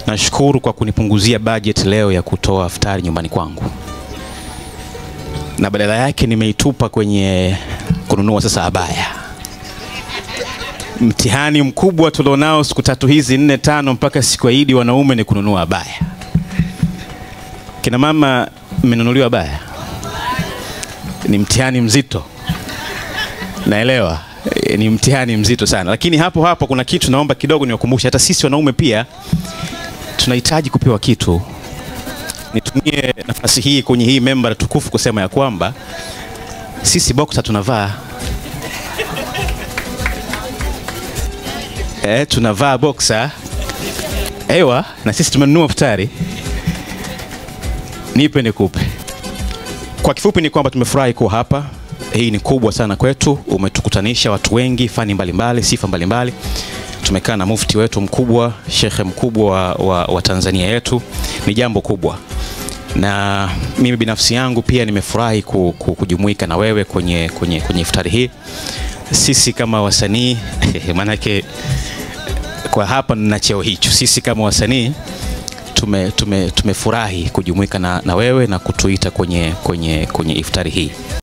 Nashukuru kwa kunipunguzia budget leo ya kutoa iftari nyumbani kwangu, na badala yake nimeitupa kwenye kununua sasa abaya. Mtihani mkubwa tulionao siku 3 hizi 4 5 mpaka siku ya Eid wanaume ni kununua abaya. Kina mama mmenunuliwa abaya? Ni mtihani mzito. Naelewa ni mtihani mzito sana, lakini hapo kuna kitu naomba kidogo niwakumbushe. Hata sisi wanaume pia tunahitaji kupewa kitu. Nitumie nafasi hii kwenye hii member tukufu kusema ya kwamba sisi boxer tunavaa. Tunavaa boxer. Ewa, na sisi tumenunua iftari. Nipe nikupe. Kwa kifupi ni kwamba tumefurahi kuwa hapa. Hii ni kubwa sana kwetu. Umetukutanisha watu wengi, fani mbalimbali, sifa mbalimbali. Tumekaa na mufti wetu mkubwa, shekhe mkubwa wa Tanzania yetu. Ni jambo kubwa. Na mimi binafsi yangu pia nimefurahi kujumuika na wewe kwenye iftari hii. Sisi kama wasanii manake kwa hapa nina cheo hicho. Sisi kama wasanii tumefurahi kujumuika na wewe na kutuita kwenye iftari hii.